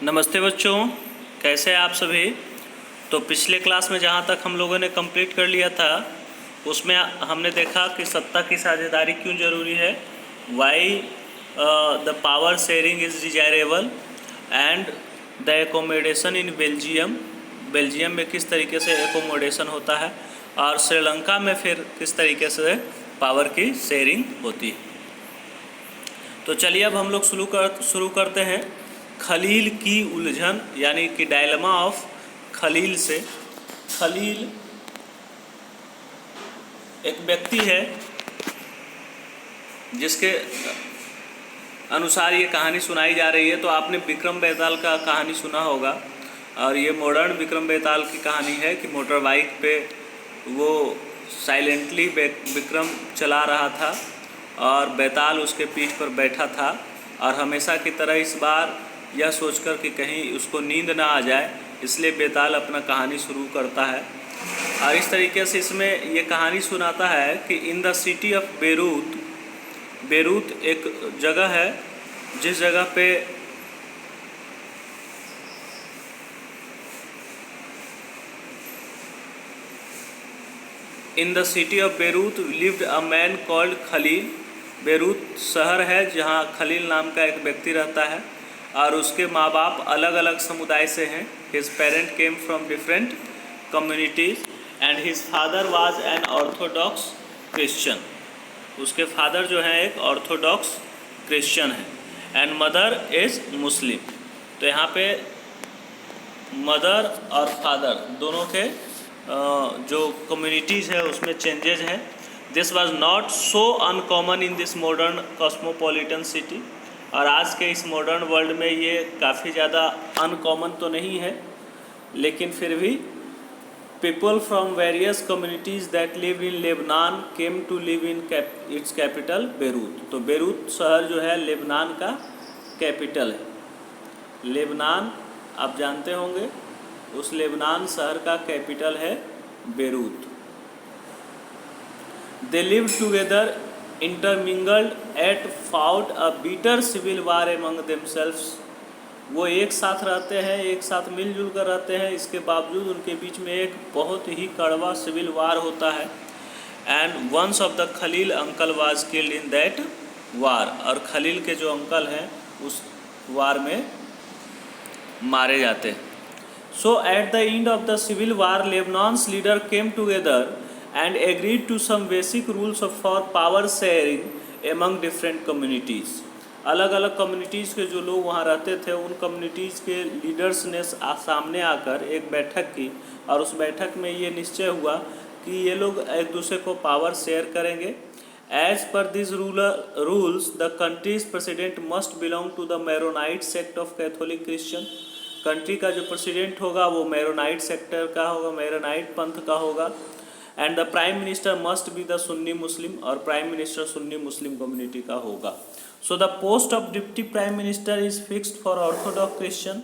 नमस्ते बच्चों, कैसे हैं आप सभी। तो पिछले क्लास में जहाँ तक हम लोगों ने कंप्लीट कर लिया था उसमें हमने देखा कि सत्ता की साझेदारी क्यों ज़रूरी है, why the power sharing is desirable and the accommodation in Belgium में किस तरीके से एकोमोडेशन होता है और श्रीलंका में फिर किस तरीके से पावर की शेयरिंग होती है। तो चलिए अब हम लोग शुरू करते हैं खलील की उलझन यानी कि डायलेमा ऑफ खलील से। खलील एक व्यक्ति है जिसके अनुसार ये कहानी सुनाई जा रही है। तो आपने विक्रम बेताल का कहानी सुना होगा और ये मॉडर्न विक्रम बेताल की कहानी है कि मोटर बाइक पे वो साइलेंटली विक्रम चला रहा था और बेताल उसके पीठ पर बैठा था और हमेशा की तरह इस बार यह सोचकर कि कहीं उसको नींद ना आ जाए, इसलिए बेताल अपना कहानी शुरू करता है। और इस तरीके से इसमें ये कहानी सुनाता है कि in the city of Beirut एक जगह है जिस जगह पे in the city of Beirut lived a man called Khalil. Beirut शहर है जहाँ खलील नाम का एक व्यक्ति रहता है और उसके माँ बाप अलग अलग समुदाय से हैं। His parent came from different communities and his father was an Orthodox Christian. उसके फादर जो हैं एक ऑर्थोडॉक्स क्रिश्चियन है एंड मदर इज़ मुस्लिम। तो यहाँ पे मदर और फादर दोनों के जो कम्युनिटीज़ है उसमें चेंजेज हैं। This was not so uncommon in this modern cosmopolitan city. और आज के इस मॉडर्न वर्ल्ड में ये काफ़ी ज़्यादा अनकॉमन तो नहीं है, लेकिन फिर भी people from various communities that live in Lebanon came to live in its capital Beirut. तो बेरूत शहर जो है लेबनान का कैपिटल है। लेबनान आप जानते होंगे, उस लेबनान शहर का कैपिटल है Beirut. They live together intermingled at fought a bitter civil war among themselves. वो एक साथ रहते हैं, एक साथ मिलजुल कर रहते हैं, इसके बावजूद उनके बीच में एक बहुत ही कड़वा सिविल वार होता है। And once of the Khalil uncle was killed in that war. और खलील के जो अंकल हैं उस वार में मारे जाते हैं। So at the end of the civil war, Lebanon's leader came together and agreed to some basic rules for power sharing among different communities. अलग अलग कम्युनिटीज़ के जो लोग वहाँ रहते थे उन कम्युनिटीज़ के लीडर्स ने सामने आकर एक बैठक की और उस बैठक में ये निश्चय हुआ कि ये लोग एक दूसरे को पावर शेयर करेंगे। As per these rules, the country's president must belong to the Maronite sect of Catholic Christian. Country का जो प्रेसिडेंट होगा वो मैरोनाइट सेक्टर का होगा, मैरोनाइट पंथ का होगा। And the prime minister must be the Sunni Muslim, और prime minister Sunni Muslim community का होगा। So the post of deputy prime minister is fixed for orthodox Christian.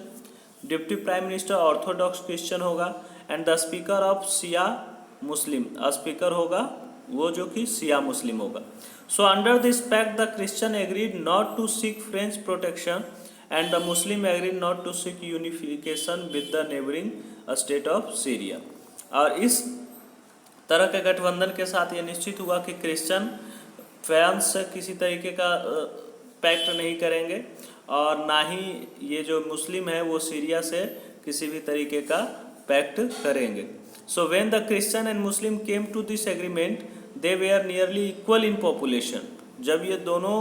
Deputy prime minister orthodox Christian होगा। And the speaker of Shia Muslim, speaker होगा वो जो कि Shia Muslim होगा। So under this pact the Christian agreed not to seek French protection and the Muslim agreed not to seek unification with the neighboring state of Syria। और इस तरह के गठबंधन के साथ ये निश्चित हुआ कि क्रिश्चियन फ्रांस से किसी तरीके का पैक्ट नहीं करेंगे और ना ही ये जो मुस्लिम है वो सीरिया से किसी भी तरीके का पैक्ट करेंगे। So when the Christian and Muslim came to this agreement they were nearly equal in population. जब ये दोनों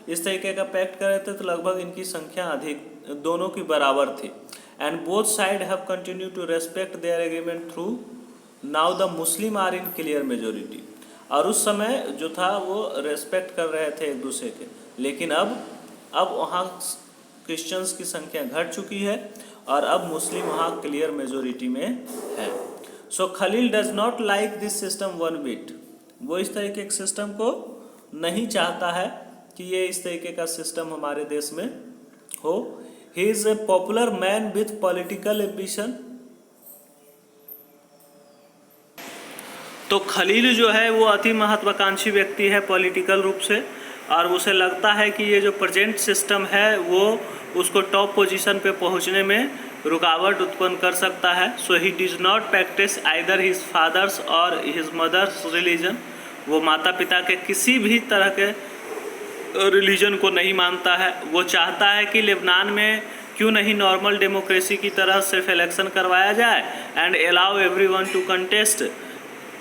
इस तरीके का पैक्ट कर रहे थे तो लगभग इनकी संख्या अधिक दोनों की बराबर थी। And both side have continue to respect their agreement through now the Muslim are in clear majority. और उस समय जो था वो रेस्पेक्ट कर रहे थे एक दूसरे के, लेकिन अब वहाँ क्रिश्चियंस की संख्या घट चुकी है और अब मुस्लिम वहाँ क्लियर मेजोरिटी में है। So Khalil does not like this system one bit. वो इस तरीके के सिस्टम को नहीं चाहता है कि ये इस तरीके का सिस्टम हमारे देश में हो। He is a popular man with political ambition. तो खलील जो है वो अति महत्वाकांक्षी व्यक्ति है पॉलिटिकल रूप से, और उसे लगता है कि ये जो प्रेजेंट सिस्टम है वो उसको टॉप पोजीशन पे पहुंचने में रुकावट उत्पन्न कर सकता है। So he does not practice either his father's और हिज मदर्स रिलीजन। वो माता पिता के किसी भी तरह के रिलीजन को नहीं मानता है। वो चाहता है कि लेबनान में क्यों नहीं नॉर्मल डेमोक्रेसी की तरह सिर्फ इलेक्शन करवाया जाए and allow everyone to contest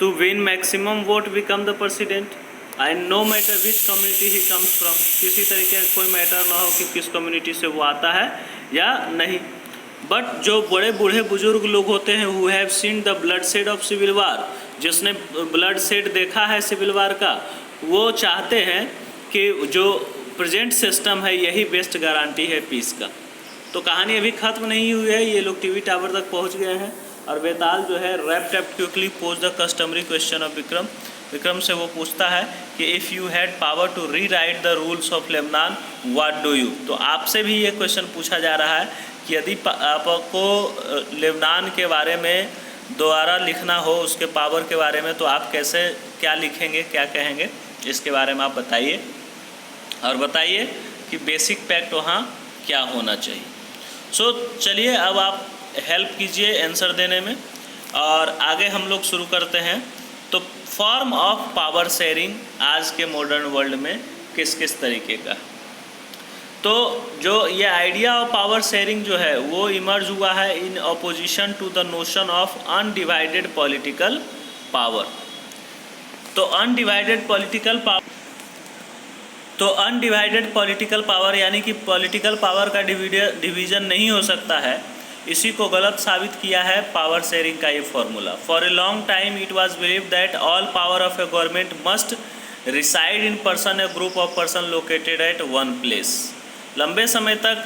to win maximum vote become the president and no matter which community he comes from. किसी तरीके का कोई मैटर ना हो कि किस कम्युनिटी से वो आता है या नहीं। बट जो बड़े बूढ़े बुजुर्ग लोग होते हैं who have seen the bloodshed of civil war, जिसने ब्लड शेड देखा है सिविल वार का, वो चाहते हैं कि जो प्रेजेंट सिस्टम है यही बेस्ट गारंटी है पीस का। तो कहानी अभी ख़त्म नहीं हुई है, ये लोग टीवी टावर तक पहुंच गए हैं और बेताल जो है wrapped up quickly pose the customary question of Vikram. Vikram से वो पूछता है कि if you had power to rewrite the rules of Lebanon what do you. तो आपसे भी ये क्वेश्चन पूछा जा रहा है कि यदि आपको लेबनान के बारे में दोबारा लिखना हो, उसके पावर के बारे में, तो आप कैसे क्या लिखेंगे, क्या कहेंगे, इसके बारे में आप बताइए और बताइए कि बेसिक फैक्ट वहाँ क्या होना चाहिए। सो चलिए अब आप हेल्प कीजिए आंसर देने में और आगे हम लोग शुरू करते हैं। तो फॉर्म ऑफ पावर शेयरिंग आज के मॉडर्न वर्ल्ड में किस किस तरीके का, तो जो ये आइडिया ऑफ पावर शेयरिंग जो है वो इमर्ज हुआ है in opposition to the notion of undivided political power. तो अनडिवाइडेड पॉलिटिकल पावर यानी कि पॉलिटिकल पावर का डिवीजन नहीं हो सकता है, इसी को गलत साबित किया है पावर शेयरिंग का ये formula. For a long time it was believed that all power of a government must reside in person a group of person located at one place. लंबे समय तक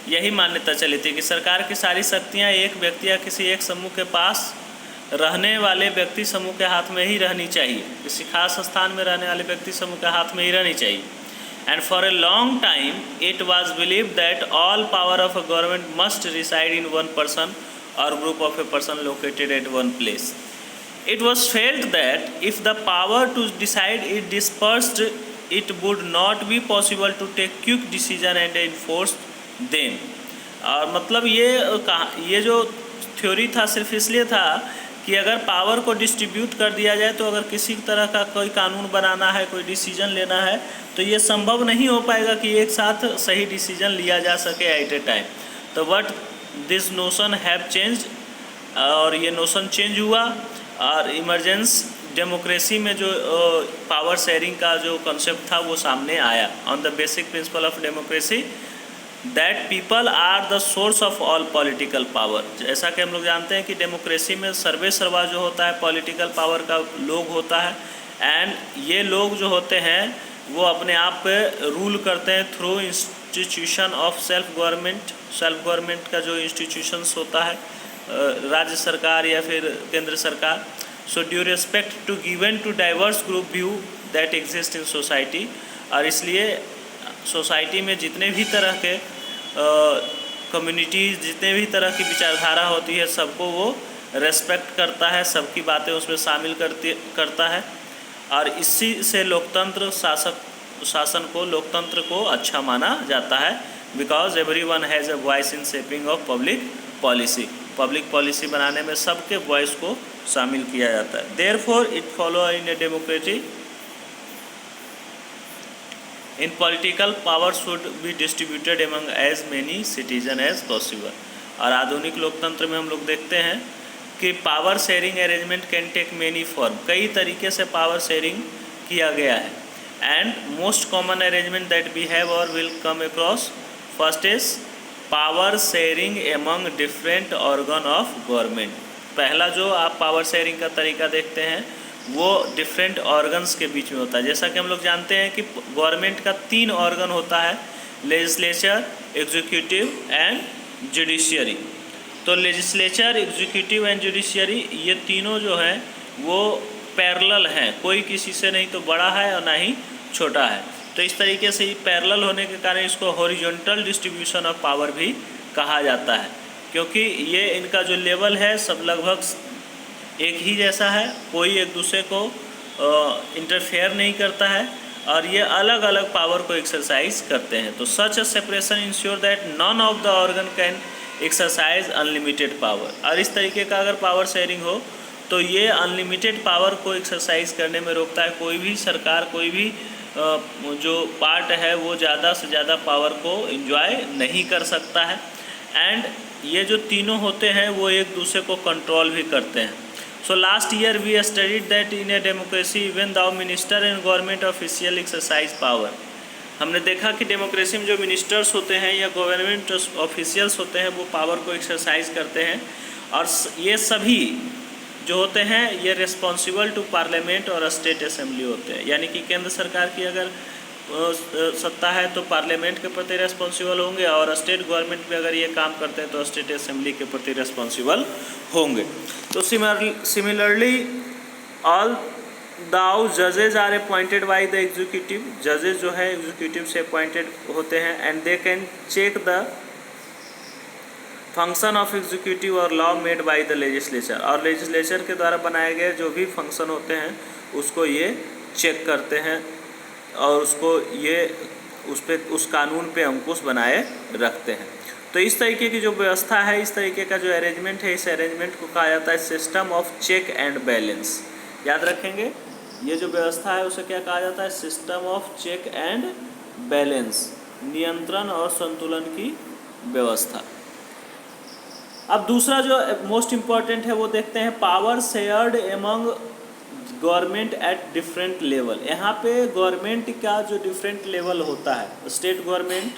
यही मान्यता चली थी कि सरकार की सारी शक्तियाँ एक व्यक्ति या किसी एक समूह के पास रहने वाले व्यक्ति समूह के हाथ में ही रहनी चाहिए, किसी खास स्थान में रहने वाले व्यक्ति समूह के हाथ में ही रहनी चाहिए। And for a long time it was believed that all power of a government must reside in one person or group of a person located at one place. It was felt that if the power to decide is dispersed, it would not be possible to take quick decision and enforce them. और मतलब ये जो theory था सिर्फ इसलिए था कि अगर पावर को डिस्ट्रीब्यूट कर दिया जाए तो अगर किसी तरह का कोई कानून बनाना है, कोई डिसीजन लेना है, तो ये संभव नहीं हो पाएगा कि एक साथ सही डिसीजन लिया जा सके एट ए टाइम। तो but this notion have change, और ये नोशन चेंज हुआ और इमरजेंस डेमोक्रेसी में जो पावर शेयरिंग का जो कॉन्सेप्ट था वो सामने आया। On the basic principle of democracy that people are the source of all political power. जैसा कि हम लोग जानते हैं कि डेमोक्रेसी में सर्वे सर्वा जो होता है पॉलिटिकल पावर का लोग होता है, एंड ये लोग जो होते हैं वो अपने आप पे रूल करते हैं through institution of self government का जो इंस्टीट्यूशंस होता है, राज्य सरकार या फिर केंद्र सरकार। So due respect to given to diverse group view that exist in society. और इसलिए सोसाइटी में जितने भी तरह के कम्युनिटीज़, जितने भी तरह की विचारधारा होती है, सबको वो रेस्पेक्ट करता है, सबकी बातें उसमें शामिल करता है। और इसी से लोकतंत्र को अच्छा माना जाता है, because everyone has a voice in shaping of public policy बनाने में सबके वॉइस को शामिल किया जाता है। Therefore it follow in a democracy in political power should be distributed among as many citizen as possible. और आधुनिक लोकतंत्र में हम लोग देखते हैं कि power sharing arrangement can take many form, कई तरीके से पावर शेयरिंग किया गया है। And most common arrangement that we have और will come across first is power sharing among different organ of government. पहला जो आप पावर शेयरिंग का तरीका देखते हैं वो डिफरेंट ऑर्गन्स के बीच में होता है। जैसा कि हम लोग जानते हैं कि गवर्नमेंट का 3 ऑर्गन होता है, लेजिस्लेचर, एग्जीक्यूटिव एंड जुडिशियरी। तो लेजिस्लेचर, एग्जीक्यूटिव एंड जुडिशियरी ये तीनों जो हैं वो पैरेलल हैं, कोई किसी से नहीं तो बड़ा है और ना ही छोटा है। तो इस तरीके से ही पैरेलल होने के कारण इसको हॉरिजॉन्टल डिस्ट्रीब्यूशन ऑफ पावर भी कहा जाता है, क्योंकि ये इनका जो लेवल है सब लगभग एक ही जैसा है, कोई एक दूसरे को इंटरफेयर नहीं करता है और ये अलग अलग पावर को एक्सरसाइज करते हैं। तो such a separation ensure that none of the organ can exercise unlimited power. और इस तरीके का अगर पावर शेयरिंग हो तो ये अनलिमिटेड पावर को एक्सरसाइज करने में रोकता है। कोई भी सरकार, कोई भी जो पार्ट है वो ज़्यादा से ज़्यादा पावर को एंजॉय नहीं कर सकता है। एंड ये जो तीनों होते हैं वो एक दूसरे को कंट्रोल भी करते हैं। So last year we studied that in a democracy even the minister and government official exercise power. हमने देखा कि डेमोक्रेसी में जो मिनिस्टर्स होते हैं या गवर्नमेंट ऑफिशियल्स होते हैं वो पावर को एक्सरसाइज करते हैं। और ये सभी जो होते हैं ये रिस्पॉन्सिबल टू पार्लियामेंट और स्टेट असेंबली होते हैं। यानी कि केंद्र सरकार की अगर सत्ता है तो पार्लियामेंट के प्रति रिस्पॉन्सिबल होंगे, और स्टेट गवर्नमेंट में अगर ये काम करते हैं तो स्टेट असेंबली के प्रति रिस्पॉन्सिबल होंगे। तो सिमिलरली ऑल दाउ जजेज are appointed by the executive. जजेज जो है एग्जीक्यूटिव से अपॉइंटेड होते हैं and they can check the function of executive और law made by the legislature. और लेजिस्लेचर के द्वारा बनाए गए जो भी फंक्शन होते हैं उसको ये चेक करते हैं और उसको ये उस कानून पे अंकुश बनाए रखते हैं। तो इस तरीके की जो व्यवस्था है, इस तरीके का जो अरेंजमेंट है, इस अरेंजमेंट को कहा जाता है system of check and balance. याद रखेंगे, ये जो व्यवस्था है उसे क्या कहा जाता है? System of check and balance, नियंत्रण और संतुलन की व्यवस्था। अब दूसरा जो मोस्ट इम्पॉर्टेंट है वो देखते हैं, power shared among government at different level. यहाँ पे गवर्नमेंट का जो डिफरेंट लेवल होता है, स्टेट गवर्नमेंट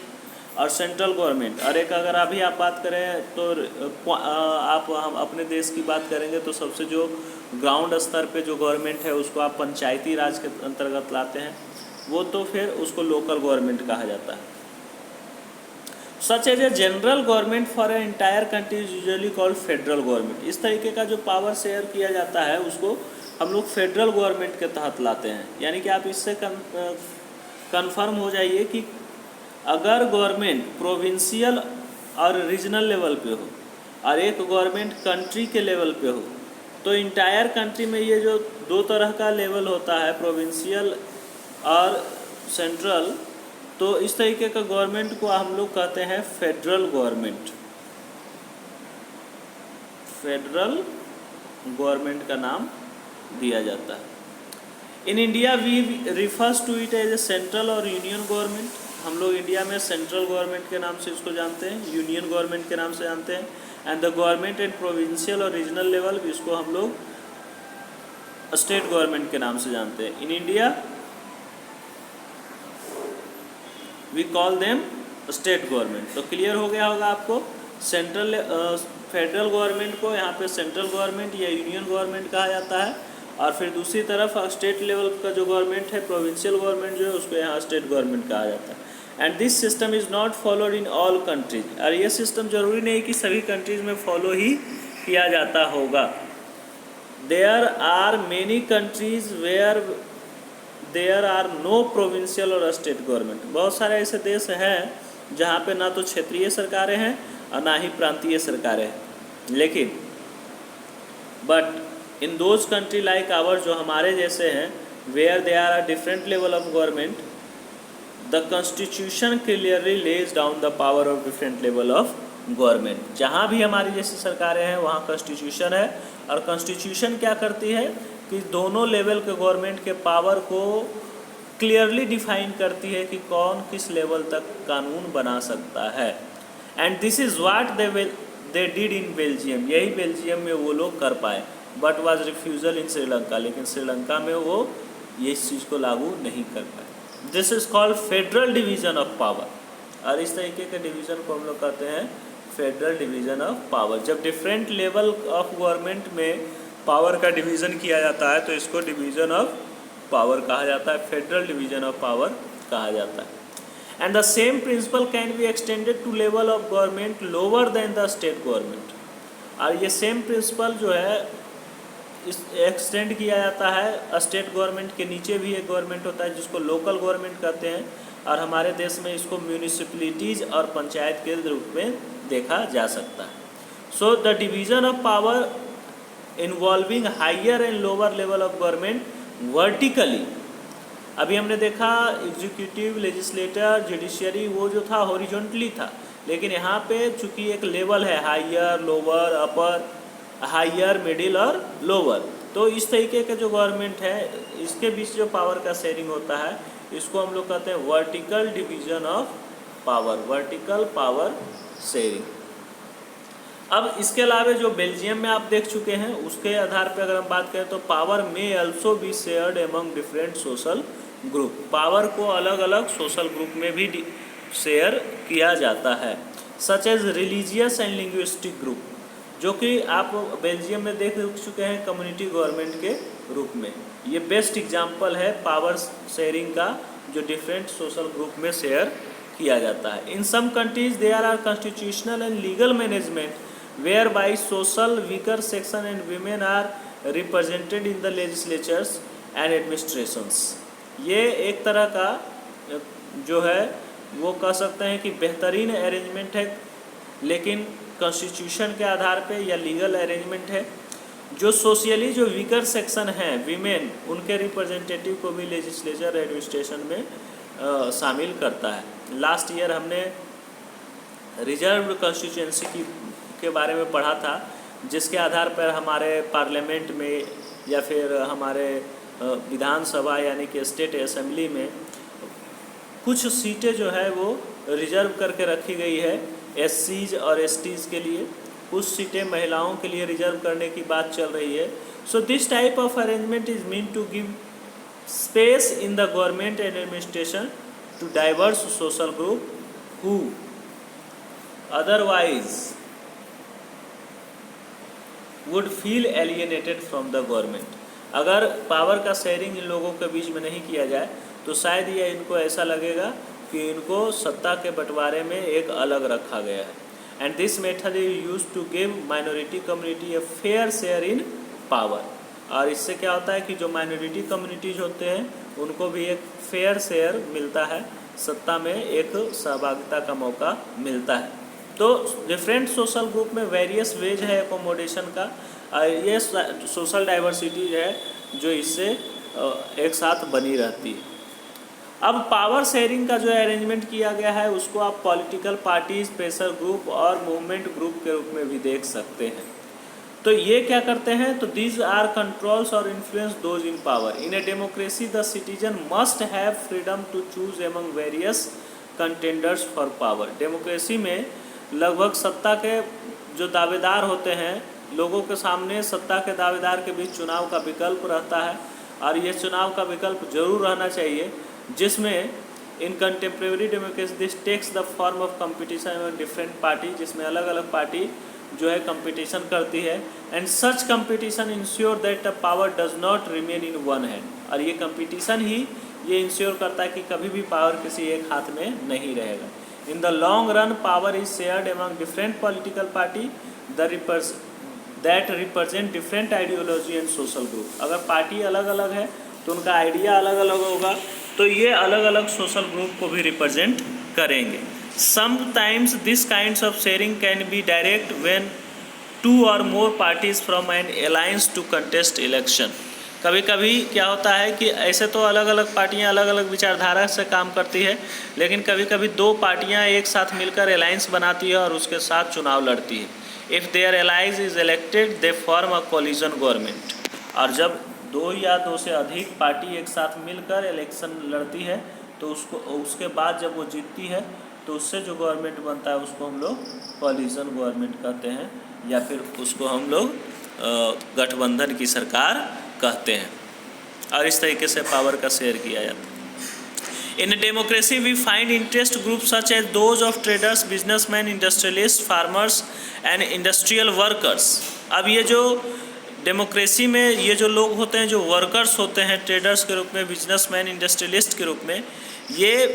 और सेंट्रल गवर्नमेंट। और एक अगर अभी आप बात करें तो हम अपने देश की बात करेंगे तो सबसे जो ग्राउंड स्तर पे जो गवर्नमेंट है उसको आप पंचायती राज के अंतर्गत लाते हैं, वो तो फिर उसको लोकल गवर्नमेंट कहा जाता है। Such as a general government for a entire country is usually called federal government. इस तरीके का जो पावर शेयर किया जाता है उसको हम लोग फेडरल गवर्नमेंट के तहत लाते हैं। यानी कि आप इससे कन्फर्म हो जाइए कि अगर गवर्नमेंट प्रोविंशियल और रीजनल लेवल पे हो और एक गवर्नमेंट कंट्री के लेवल पे हो, तो इंटायर कंट्री में ये जो दो तरह का लेवल होता है, प्रोविंशियल और सेंट्रल, तो इस तरीके का गवर्नमेंट को हम लोग कहते हैं फेडरल गवर्नमेंट। फेडरल गवर्नमेंट का नाम दिया जाता है। In India we refers to it as a central और यूनियन गवर्नमेंट। हम लोग इंडिया में सेंट्रल गवर्नमेंट के नाम से इसको जानते हैं, यूनियन गवर्नमेंट के नाम से जानते हैं। And the government and provincial और रीजनल लेवल इसको हम लोग स्टेट गवर्नमेंट के नाम से जानते हैं। In India we call them state government. तो क्लियर हो गया होगा आपको, सेंट्रल फेडरल गवर्नमेंट को यहाँ पे सेंट्रल गवर्नमेंट या यूनियन गवर्नमेंट कहा जाता है, और फिर दूसरी तरफ स्टेट लेवल का जो गवर्नमेंट है, प्रोविंशियल गवर्नमेंट जो है, उसको यहाँ स्टेट गवर्नमेंट कहा जाता है। And this system is not followed in all countries. और ये सिस्टम जरूरी नहीं कि सभी कंट्रीज़ में फॉलो ही किया जाता होगा। There are many countries where there are no provincial और स्टेट गवर्नमेंट। बहुत सारे ऐसे देश हैं जहाँ पे ना तो क्षेत्रीय सरकारें हैं और ना ही प्रांतीय सरकारें हैं, लेकिन but in those country like our, जो हमारे जैसे हैं, where they are a different level of government, the constitution clearly lays down the power of different level of government. जहाँ भी हमारी जैसी सरकारें हैं वहाँ कॉन्स्टिट्यूशन है, और कॉन्स्टिट्यूशन क्या करती है कि दोनों लेवल के गवर्नमेंट के पावर को क्लियरली डिफाइन करती है कि कौन किस लेवल तक कानून बना सकता है। And this is what they did in Belgium. यही बेल्जियम में वो लोग कर पाए, but was refusal in Sri Lanka. लेकिन श्रीलंका में वो ये इस चीज़ को लागू नहीं कर पाए। This is called federal division of power. और इस तरीके के डिवीज़न को हम लोग कहते हैं फेडरल डिवीज़न ऑफ पावर। जब डिफरेंट लेवल ऑफ गवर्नमेंट में पावर का डिवीज़न किया जाता है तो इसको डिवीज़न ऑफ पावर कहा जाता है, फेडरल डिवीज़न ऑफ पावर कहा जाता है। And the same principle can be extended to level of government lower than the state government. और ये सेम प्रिंसिपल जो है इस एक्सटेंड किया जाता है स्टेट गवर्नमेंट के नीचे भी एक गवर्नमेंट होता है जिसको लोकल गवर्नमेंट कहते हैं, और हमारे देश में इसको म्यूनिसिपलिटीज़ और पंचायत के रूप में देखा जा सकता है। So the division of power involving higher and lower level of government vertically अभी हमने देखा एग्जीक्यूटिव, लेजिस्लेटर, जुडिशियरी वो जो था हॉरिजॉन्टली था, लेकिन यहाँ पे चूंकि एक लेवल है हायर, लोअर, अपर, हायर, मिडिल और लोअर, तो इस तरीके का जो गवर्नमेंट है इसके बीच जो पावर का शेयरिंग होता है इसको हम लोग कहते हैं vertical division of power, vertical power sharing. अब इसके अलावा जो बेल्जियम में आप देख चुके हैं उसके आधार पर अगर हम बात करें तो पावर में also be shared among different social group, power को अलग अलग सोशल ग्रुप में भी शेयर किया जाता है, such as religious and linguistic group, जो कि आप बेल्जियम में देख चुके हैं कम्युनिटी गवर्नमेंट के रूप में। ये बेस्ट एग्जांपल है पावर शेयरिंग का जो डिफरेंट सोशल ग्रुप में शेयर किया जाता है। In some countries there are constitutional and legal management where by social weaker section and women are represented in the legislatures and administrations. ये एक तरह का जो है वो कह सकते हैं कि बेहतरीन अरेंजमेंट है, लेकिन कॉन्स्टिट्यूशन के आधार पे या लीगल अरेंजमेंट है जो सोशली जो वीकर सेक्शन हैं वीमेन उनके रिप्रेजेंटेटिव को भी लेजिस्लेचर एडमिनिस्ट्रेशन में शामिल करता है। लास्ट ईयर हमने रिजर्व कॉन्स्टिट्यूंसी के बारे में पढ़ा था, जिसके आधार पर हमारे पार्लियामेंट में या फिर हमारे विधानसभा यानी कि स्टेट असेंबली में कुछ सीटें जो है वो रिजर्व करके रखी गई है एससीज और एसटीज़ के लिए, कुछ सीटें महिलाओं के लिए रिजर्व करने की बात चल रही है। So this type of arrangement is mean to give space in the government and administration to diverse social group who otherwise would feel alienated from the government. अगर पावर का शेयरिंग इन लोगों के बीच में नहीं किया जाए तो शायद ये इनको ऐसा लगेगा कि इनको सत्ता के बंटवारे में एक अलग रखा गया है। And this method is use to give minority community a fair share in power. और इससे क्या होता है कि जो माइनॉरिटी कम्युनिटीज होते हैं उनको भी एक फेयर शेयर मिलता है, सत्ता में एक सहभागिता का मौका मिलता है। तो डिफरेंट सोशल ग्रुप में वेरियस वेज है एकोमोडेशन का, ये सोशल डाइवर्सिटी है जो इससे एक साथ बनी रहती है। अब पावर शेयरिंग का जो अरेंजमेंट किया गया है उसको आप पॉलिटिकल पार्टीज, प्रेशर ग्रुप और मूवमेंट ग्रुप के रूप में भी देख सकते हैं। तो ये क्या करते हैं, तो दीज आर कंट्रोल्स और influence those in power. In a democracy the citizen must have freedom to choose among various contenders for power. Democracy में लगभग सत्ता के जो दावेदार होते हैं, लोगों के सामने सत्ता के दावेदार के बीच चुनाव का विकल्प रहता है, और ये चुनाव का विकल्प जरूर रहना चाहिए, जिसमें in contemporary democracy this takes the form of competition और डिफरेंट पार्टी, जिसमें अलग अलग पार्टी जो है कंपटीशन करती है। And such competition ensure that the power does not remain in one hand. और ये कंपटीशन ही ये इंश्योर करता है कि कभी भी पावर किसी एक हाथ में नहीं रहेगा। In the long run power is shared among different political party that represent different ideology and social group. अगर पार्टी अलग अलग है तो उनका आइडिया अलग अलग होगा, तो ये अलग अलग सोशल ग्रुप को भी रिप्रेजेंट करेंगे। Sometimes this kinds of sharing can be direct when 2 or more parties from an alliance to contest election. कभी कभी क्या होता है कि ऐसे तो अलग अलग पार्टियां अलग अलग विचारधारा से काम करती है, लेकिन कभी कभी 2 पार्टियां एक साथ मिलकर अलायंस बनाती है और उसके साथ चुनाव लड़ती है। If their alliance is elected they form a coalition government. और जब 2 या 2 से अधिक पार्टी एक साथ मिलकर इलेक्शन लड़ती है तो उसके बाद जब वो जीतती है तो उससे जो गवर्नमेंट बनता है उसको हम लोग कोलिजन गवर्नमेंट कहते हैं, या फिर उसको हम लोग गठबंधन की सरकार कहते हैं। और इस तरीके से पावर का शेयर किया जाता है। In democracy we find interest group such as those of traders, businessman, industrialist, farmers and industrial workers. अब ये जो डेमोक्रेसी में ये जो लोग होते हैं, जो वर्कर्स होते हैं ट्रेडर्स के रूप में, बिजनेसमैन, इंडस्ट्रियलिस्ट के रूप में, ये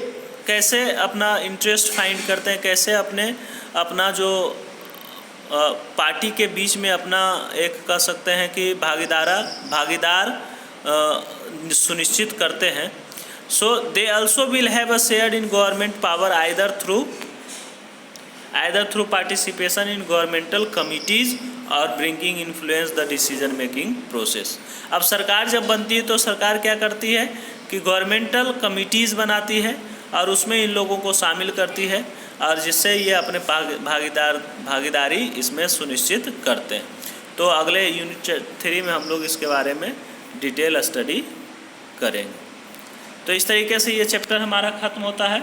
कैसे अपना इंटरेस्ट फाइंड करते हैं, कैसे अपना जो पार्टी के बीच में अपना एक कह सकते हैं कि भागीदार सुनिश्चित करते हैं। So they also will have a share in government power either through participation in governmental committees और bringing influence the decision making process. अब सरकार जब बनती है तो सरकार क्या करती है, कि गवर्नमेंटल कमिटीज़ बनाती है और उसमें इन लोगों को शामिल करती है और जिससे ये अपने भागीदारी इसमें सुनिश्चित करते हैं। तो अगले यूनिट 3 में हम लोग इसके बारे में डिटेल स्टडी करेंगे। तो इस तरीके से ये चैप्टर हमारा ख़त्म होता है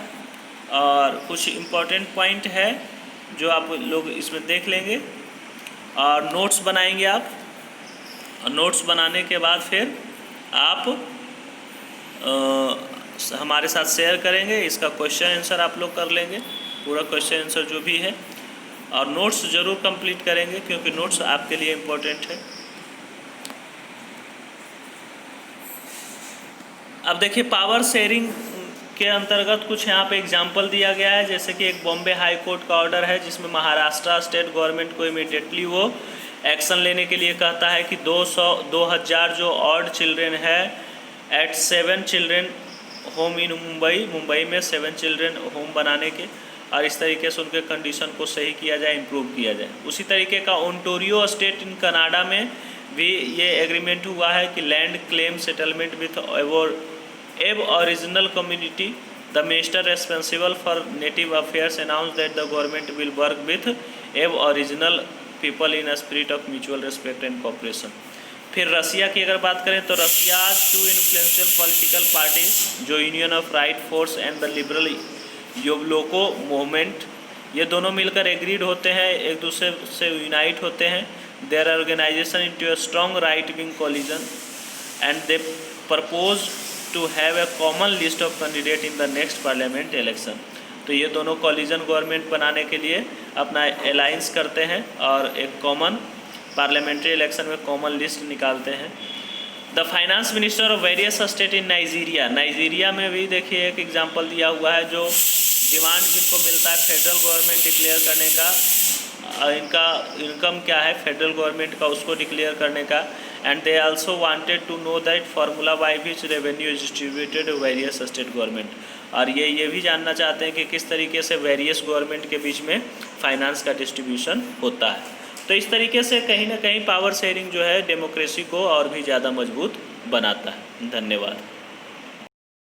और कुछ इम्पोर्टेंट पॉइंट है जो आप लोग इसमें देख लेंगे और नोट्स बनाएंगे आप। और नोट्स बनाने के बाद फिर आप हमारे साथ शेयर करेंगे, इसका क्वेश्चन आंसर आप लोग कर लेंगे, पूरा क्वेश्चन आंसर जो भी है, और नोट्स ज़रूर कंप्लीट करेंगे क्योंकि नोट्स आपके लिए इम्पोर्टेंट है। अब देखिए पावर शेयरिंग के अंतर्गत कुछ यहाँ पे एग्जांपल दिया गया है, जैसे कि एक बॉम्बे हाई कोर्ट का ऑर्डर है जिसमें महाराष्ट्र स्टेट गवर्नमेंट को इमीडिएटली वो एक्शन लेने के लिए कहता है कि 2000 जो ऑड चिल्ड्रेन है at 7 children home in Mumbai में 7 चिल्ड्रेन होम बनाने के, और इस तरीके से उनके कंडीशन को सही किया जाए, इम्प्रूव किया जाए। उसी तरीके का ओंटारियो स्टेट इन कनाडा में भी ये एग्रीमेंट हुआ है कि land claim settlement with aboriginal community, the minister responsible for native affairs announce that the government will work with aboriginal people in a spirit of mutual respect and cooperation. फिर Russia की अगर बात करें तो Russia 2 influential political parties जो union of right force and the liberal Yabloko movement, ये दोनों मिलकर एग्रीड होते हैं, एक दूसरे से यूनाइट होते हैं। Their organisation into a strong right wing coalition and they propose to have a common list of candidate in the next parliament election. तो ये दोनों कॉलिजन गवर्नमेंट बनाने के लिए अपना अलायंस करते हैं और एक कॉमन पार्लियामेंट्री इलेक्शन में कॉमन लिस्ट निकालते हैं। The finance minister of various state in Nigeria में भी देखिए एक एग्जांपल दिया हुआ है जो डिमांड जिनको मिलता है फेडरल गवर्नमेंट डिक्लेयर करने का, इनका इनकम क्या है फेडरल गवर्नमेंट का उसको डिक्लेयर करने का, and they also wanted to know that formula by which revenue is distributed various state government, और ये भी जानना चाहते हैं कि किस तरीके से वेरियस गवर्नमेंट के बीच में फाइनेंस का डिस्ट्रीब्यूशन होता है। तो इस तरीके से कहीं ना कहीं पावर शेयरिंग जो है डेमोक्रेसी को और भी ज़्यादा मजबूत बनाता है। धन्यवाद।